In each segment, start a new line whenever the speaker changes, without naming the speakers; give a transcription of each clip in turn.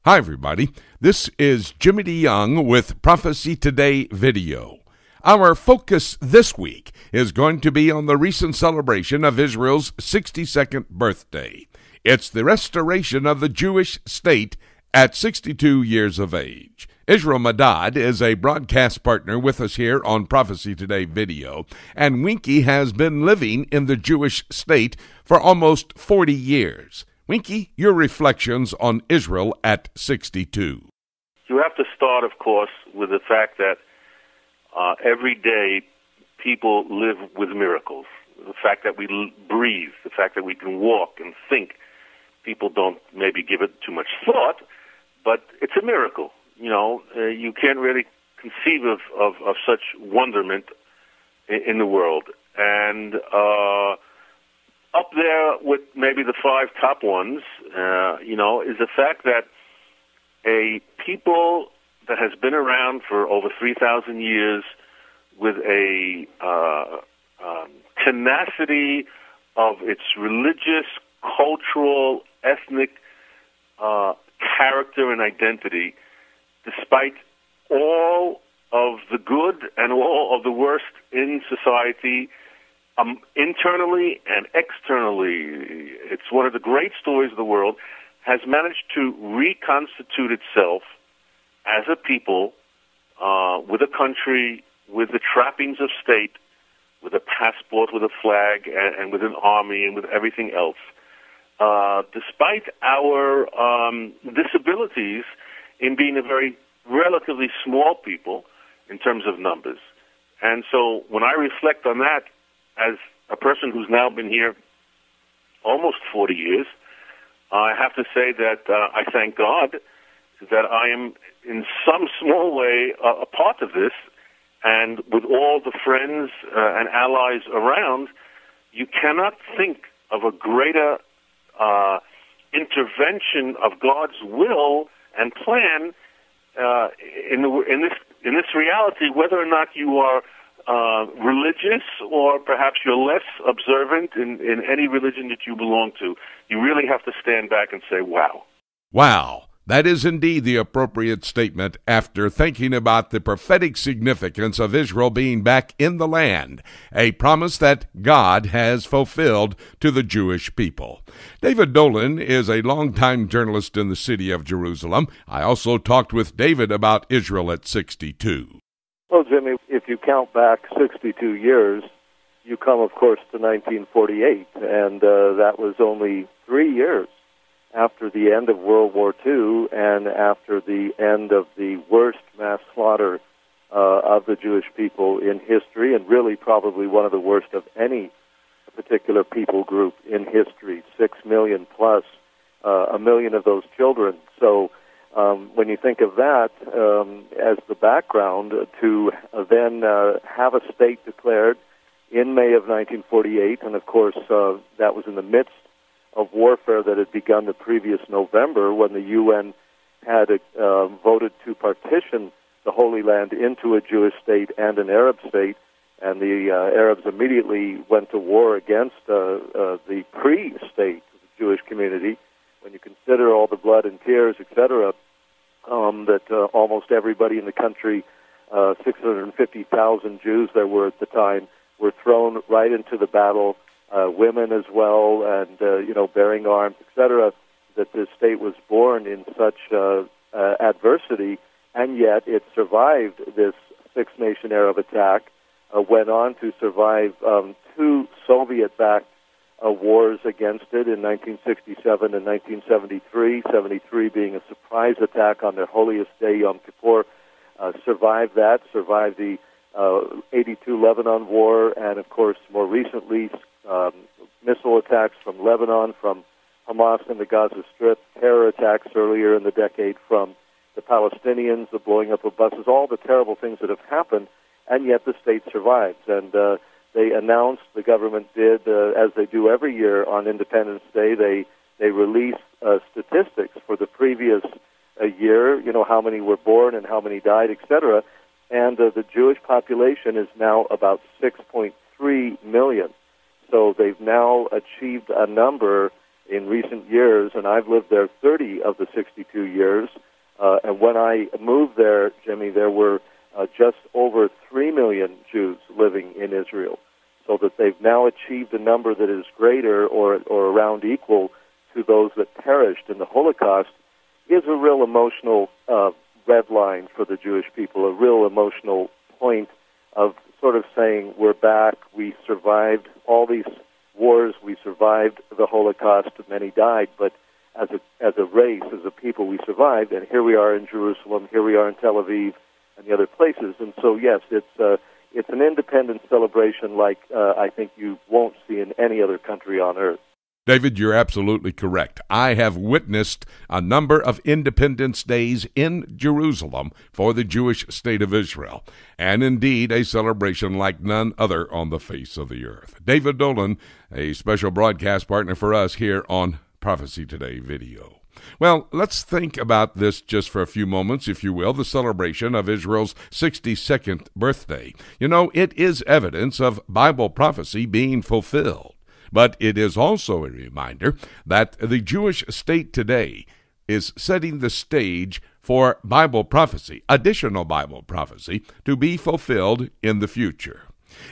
Hi, everybody. This is Jimmy DeYoung with Prophecy Today video. Our focus this week is going to be on the recent celebration of Israel's 62nd birthday. It's the restoration of the Jewish state at 62 years of age. Israel Medad is a broadcast partner with us here on Prophecy Today video, and Winkie has been living in the Jewish state for almost 40 years. Winkie, your reflections on Israel at 62.
You have to start, of course, with the fact that every day people live with miracles. The fact that we breathe, the fact that we can walk and think. People don't maybe give it too much thought, but it's a miracle. You know, you can't really conceive of such wonderment in the world. And up there with maybe the five top ones, is the fact that a people that has been around for over 3,000 years with a tenacity of its religious, cultural, ethnic character and identity, despite all of the good and all of the worst in society, internally and externally. It's one of the great stories of the world, has managed to reconstitute itself as a people, with a country, with the trappings of state, with a passport, with a flag, and with an army, and with everything else. Despite our disabilities in being a very relatively small people in terms of numbers. And so when I reflect on that, as a person who's now been here almost 40 years, I have to say that I thank God that I am in some small way a part of this, and with all the friends and allies around, you cannot think of a greater intervention of God's will and plan in this reality, whether or not you are religious, or perhaps you're less observant in any religion that you belong to. You really have to stand back and say, wow.
Wow. That is indeed the appropriate statement after thinking about the prophetic significance of Israel being back in the land, a promise that God has fulfilled to the Jewish people. David Dolan is a longtime journalist in the city of Jerusalem. I also talked with David about Israel at 62.
Well, Jimmy, if you count back 62 years, you come, of course, to 1948, and that was only 3 years after the end of World War II and after the end of the worst mass slaughter of the Jewish people in history, and really probably one of the worst of any particular people group in history, 6 million plus, 1 million of those children. So when you think of that as the background, to then have a state declared in May of 1948, and of course that was in the midst of warfare that had begun the previous November when the UN had voted to partition the Holy Land into a Jewish state and an Arab state, and the Arabs immediately went to war against the pre-state Jewish community. When you consider all the blood and tears, etc., that almost everybody in the country, 650,000 Jews there were at the time, were thrown right into the battle, women as well, and bearing arms, etc., that this state was born in such adversity, and yet it survived this Six-Nation Arab attack, went on to survive two Soviet-backed wars against it in 1967 and 1973, 73 being a surprise attack on their holiest day, Yom Kippur, survived the 82 Lebanon war, and of course more recently missile attacks from Lebanon, from Hamas in the Gaza Strip, terror attacks earlier in the decade from the Palestinians, the blowing up of buses, all the terrible things that have happened, and yet the state survives. And they announced, the government did, as they do every year on Independence Day, they release statistics for the previous year, how many were born and how many died, etc., and the Jewish population is now about 6.3 million. So they've now achieved a number in recent years, and I've lived there 30 of the 62 years. And when I moved there, Jimmy, there were just over 3 million Jews living in Israel, so that they've now achieved a number that is greater or around equal to those that perished in the Holocaust is a real emotional red line for the Jewish people, a real emotional point of sort of saying, we're back, we survived all these wars, we survived the Holocaust, many died, but as a race, as a people, we survived, and here we are in Jerusalem, here we are in Tel Aviv, and the other places. And so, yes, it's an independence celebration like I think you won't see in any other country on earth.
David, you're absolutely correct. I have witnessed a number of Independence Days in Jerusalem for the Jewish state of Israel, and indeed a celebration like none other on the face of the earth. David Dolan, a special broadcast partner for us here on Prophecy Today Video. Well, let's think about this just for a few moments, if you will, the celebration of Israel's 62nd birthday. You know, it is evidence of Bible prophecy being fulfilled. But it is also a reminder that the Jewish state today is setting the stage for Bible prophecy, additional Bible prophecy, to be fulfilled in the future.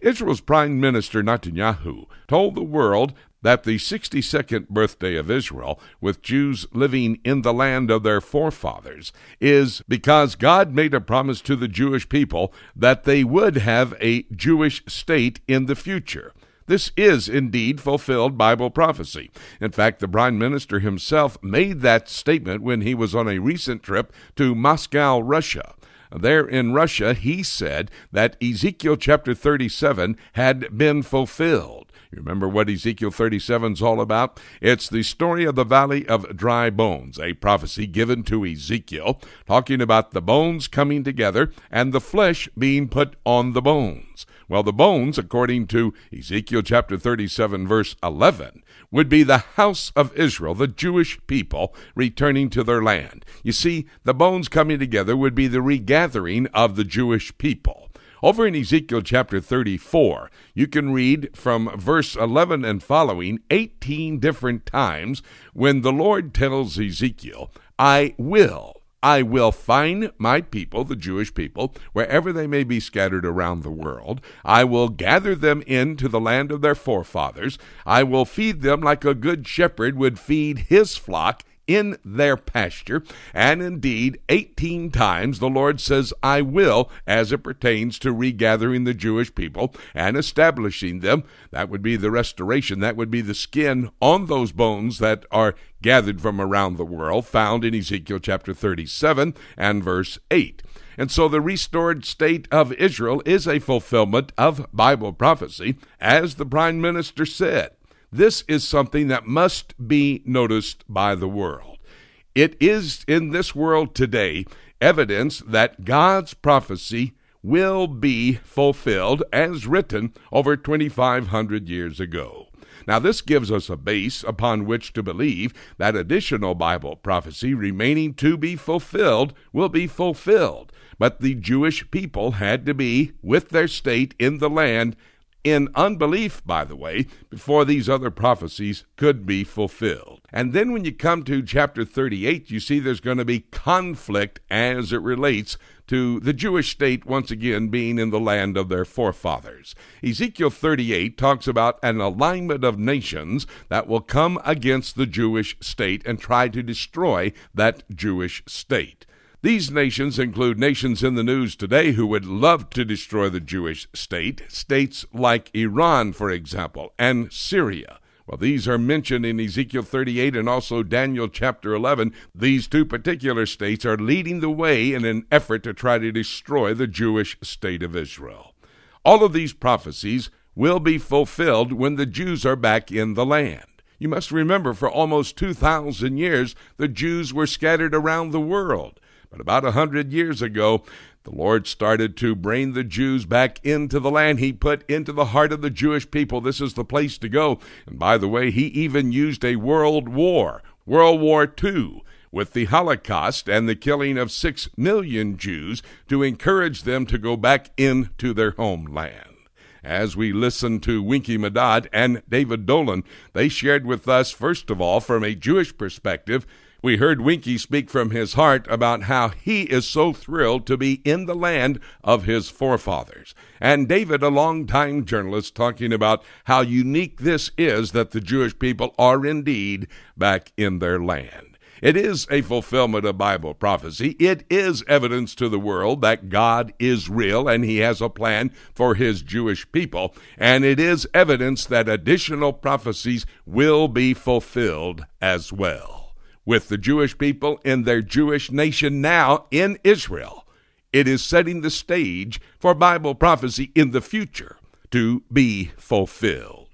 Israel's Prime Minister Netanyahu told the world that the 62nd birthday of Israel, with Jews living in the land of their forefathers, is because God made a promise to the Jewish people that they would have a Jewish state in the future. This is indeed fulfilled Bible prophecy. In fact, the Prime Minister himself made that statement when he was on a recent trip to Moscow, Russia. There in Russia, he said that Ezekiel chapter 37 had been fulfilled. You remember what Ezekiel 37 is all about? It's the story of the Valley of Dry Bones, a prophecy given to Ezekiel, talking about the bones coming together and the flesh being put on the bones. Well, the bones, according to Ezekiel chapter 37, verse 11, would be the house of Israel, the Jewish people, returning to their land. You see, the bones coming together would be the regathering of the Jewish people. Over in Ezekiel chapter 34, you can read from verse 11 and following 18 different times when the Lord tells Ezekiel, I will find my people, the Jewish people, wherever they may be scattered around the world. I will gather them into the land of their forefathers. I will feed them like a good shepherd would feed his flock in their pasture. And indeed, 18 times the Lord says, I will, as it pertains to regathering the Jewish people and establishing them. That would be the restoration. That would be the skin on those bones that are gathered from around the world, found in Ezekiel chapter 37 and verse 8. And so the restored state of Israel is a fulfillment of Bible prophecy, as the Prime Minister said. This is something that must be noticed by the world. It is in this world today evidence that God's prophecy will be fulfilled as written over 2,500 years ago. Now, this gives us a base upon which to believe that additional Bible prophecy remaining to be fulfilled will be fulfilled. But the Jewish people had to be with their state in the land in unbelief, by the way, before these other prophecies could be fulfilled. And then when you come to chapter 38, you see there's going to be conflict as it relates to the Jewish state once again being in the land of their forefathers. Ezekiel 38 talks about an alignment of nations that will come against the Jewish state and try to destroy that Jewish state. These nations include nations in the news today who would love to destroy the Jewish state, states like Iran, for example, and Syria. Well, these are mentioned in Ezekiel 38 and also Daniel chapter 11. These two particular states are leading the way in an effort to try to destroy the Jewish state of Israel. All of these prophecies will be fulfilled when the Jews are back in the land. You must remember, for almost 2,000 years, the Jews were scattered around the world. But about 100 years ago, the Lord started to bring the Jews back into the land. He put into the heart of the Jewish people, this is the place to go. And by the way, he even used a world war, World War II, with the Holocaust and the killing of 6 million Jews to encourage them to go back into their homeland. as we listened to Winkie Medad and David Dolan. They shared with us, first of all, from a Jewish perspective. We heard Winkie speak from his heart about how he is so thrilled to be in the land of his forefathers. And David, a longtime journalist, talking about how unique this is that the Jewish people are indeed back in their land. It is a fulfillment of Bible prophecy. It is evidence to the world that God is real and he has a plan for his Jewish people. And it is evidence that additional prophecies will be fulfilled as well. With the Jewish people in their Jewish nation now in Israel, it is setting the stage for Bible prophecy in the future to be fulfilled.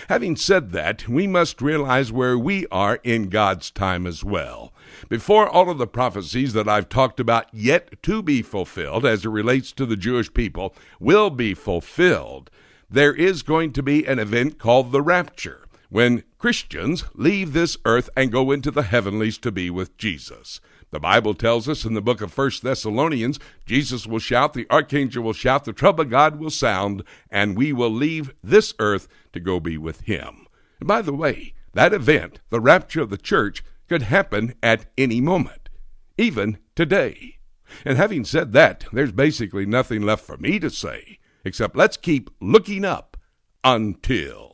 Having said that, we must realize where we are in God's time as well. Before all of the prophecies that I've talked about yet to be fulfilled as it relates to the Jewish people will be fulfilled, there is going to be an event called the rapture, when Christians leave this earth and go into the heavenlies to be with Jesus. The Bible tells us in the book of 1 Thessalonians, Jesus will shout, the archangel will shout, the trumpet of God will sound, and we will leave this earth to go be with him. And by the way, that event, the rapture of the church, could happen at any moment, even today. And having said that, there's basically nothing left for me to say, except let's keep looking up until